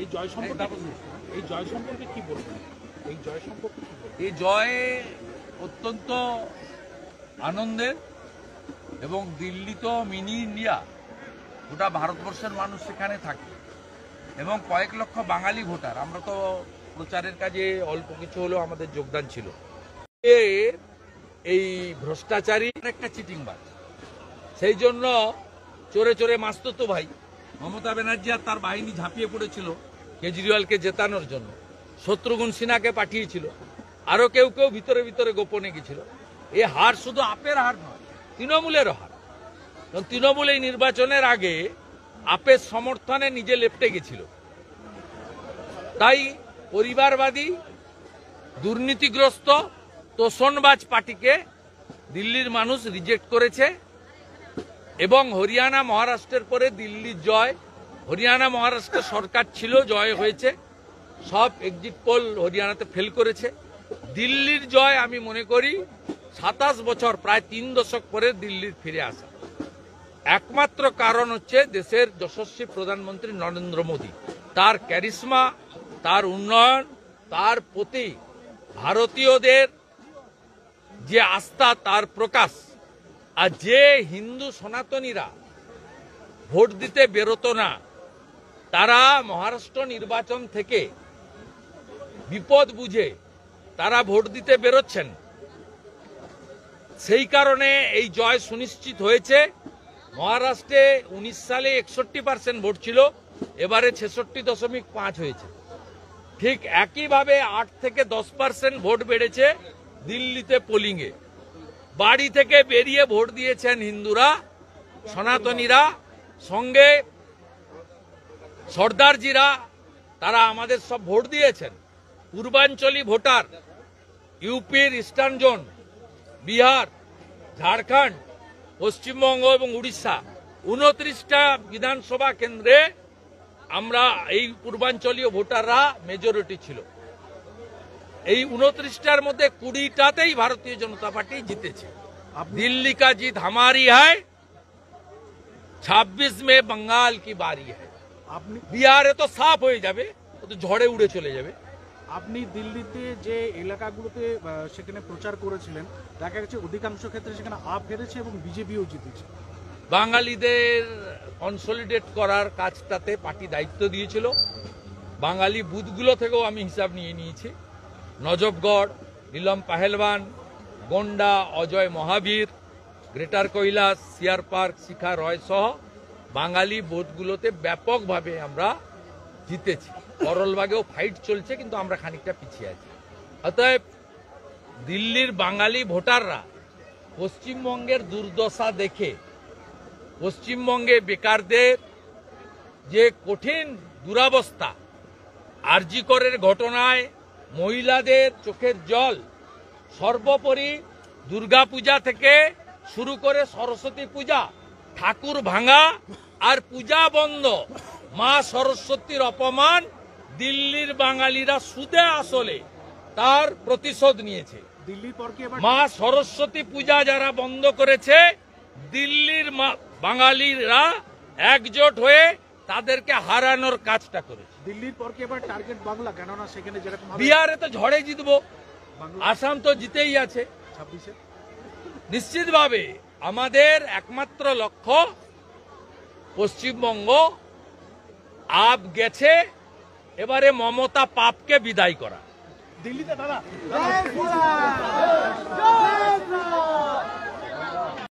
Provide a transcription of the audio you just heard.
এই জয় সম্পর্কে কি বলবেন? এই জয় অত্যন্ত আনন্দের এবং দিল্লি তো মিনি ইন্ডিয়া, গোটা ভারতবর্ষের মানুষ সেখানে থাকে এবং কয়েক লক্ষ বাঙালি ভোটার। আমরা তো প্রচারের কাজে অল্প কিছু হলেও আমাদের যোগদান ছিল। এই ভ্রষ্টাচারী একটা চিটিংবাজ, সেই জন্য চোরে চোরে মাসতুতো ভাই মমতা ব্যানার্জি আর তার বাহিনী ঝাঁপিয়ে পড়েছিল কেজরিওয়ালকে জেতানোর জন্য। শত্রুঘ্ন সিনহাকে পাঠিয়েছিল, আরো কেউ কেউ ভিতরে ভিতরে গোপনে গেছিল। এই হার শুধু আপের হার নয়, তৃণমূলেরও হার। তৃণমূল এই নির্বাচনের আগে আপের সমর্থনে নিজে লেপটে গেছিল। তাই পরিবারবাদী, দুর্নীতিগ্রস্ত, তোষণবাজ পার্টিকে দিল্লির মানুষ রিজেক্ট করেছে এবং হরিয়ানা মহারাষ্ট্রের পরে দিল্লির জয়। হরিয়ানা মহারাষ্ট্র সরকার ছিল, জয় হয়েছে, সব এক্সিট পোল হরিয়ানাতে ফেল করেছে। দিল্লির জয় আমি মনে করি 27 বছর, প্রায় 3 দশক পরে দিল্লির ফিরে আসা। একমাত্র কারণ হচ্ছে দেশের যশস্বী প্রধানমন্ত্রী নরেন্দ্র মোদী, তার ক্যারিশমা, তার উন্নয়ন, তার প্রতি ভারতীয়দের যে আস্থা, তার প্রকাশ। আর যে হিন্দু সনাতনীরা ভোট দিতে বেরোতো না, তারা মহারাষ্ট্র নির্বাচন থেকে বিপদ বুঝে তারা ভোট দিতে বেরোচ্ছেন। সেই কারণে এই জয় সুনিশ্চিত হয়েছে। মহারাষ্ট্রে 19 সালে 61% ভোট ছিল, এবারে 66.5 হয়েছে। ঠিক একইভাবে 8 থেকে 10% ভোট বেড়েছে দিল্লিতে পোলিংয়ে। বাড়ি থেকে বেরিয়ে ভোট দিয়েছেন হিন্দুরা, সনাতনীরা, সঙ্গে সর্দারজিরা, তারা আমাদের সব ভোট দিয়েছেন। পূর্বাঞ্চলী ভোটার, ইউপির ইস্টার্ন জোন, বিহার, ঝাড়খণ্ড, পশ্চিমবঙ্গ এবং উড়িষ্যা, 29টা বিধানসভা কেন্দ্রে আমরা এই পূর্বাঞ্চলীয় ভোটাররা মেজরিটি ছিল। এই 29টার মধ্যে 20টাতেই ভারতীয় জনতা পার্টি জিতেছে। দিল্লি কা জিত হামারি হ্যায়, 26 মে বঙ্গাল কি বারি হ্যায়। বিহারে তো সাফ হয়ে যাবে, তো ঝড়ে উড়ে চলে যাবে। আপনি দিল্লিতে যে এলাকাগুলোতে সেখানে প্রচার করেছিলেন, দেখা গেছে অধিকাংশ ক্ষেত্রে সেখানে আপ হেরেছে এবং বিজেপিও জিতেছে। বাঙালিদের কনসলিডেট করার কাজটাতে পার্টি দায়িত্ব দিয়েছিল। বাঙালি বুথগুলো থেকেও আমি হিসাব নিয়ে নিয়েছি। নজফগড়, নীলম পাহেলবান, গোন্ডা, অজয় মহাবীর, গ্রেটার কৈলাস, সিয়ার পার্ক, শিখা রয় সহ বাঙালি বুথগুলোতে ব্যাপকভাবে আমরা জিতেছি। করলবাগেও ফাইট চলছে, কিন্তু আমরা খানিকটা পিছিয়ে আছি। অতএব দিল্লির বাঙালি ভোটাররা পশ্চিমবঙ্গের দুর্দশা দেখে, পশ্চিমবঙ্গে বেকারদের যে কঠিন দুরাবস্থা, আরজি করের ঘটনায় মহিলাদের চোখের জল, সর্বোপরি দুর্গাপূজা থেকে শুরু করে সরস্বতী পূজা, ঠাকুর ভাঙা আর পূজা বন্ধ, মা সরস্বতীর অপমান, দিল্লির বাঙালিরা সুদে আসলে তার প্রতিশোধ নিয়েছে। মা সরস্বতী পূজা যারা বন্ধ করেছে, দিল্লির বাঙালিরা একজোট হয়ে তাদেরকে হারানোর কাজটা করেছে। দিল্লির পর কি এবার টার্গেট বাংলা? কেননা সেখানে যেরকম বিহারে তো ঝড়ে জিতবো, আসাম তো জিতেই আছে 26-এ। নিশ্চিতভাবে আমাদের একমাত্র লক্ষ্য পশ্চিমবঙ্গ আপ গেছে, এবারে মমতা পাপকে বিদায় করা। দিল্লিতে দাদা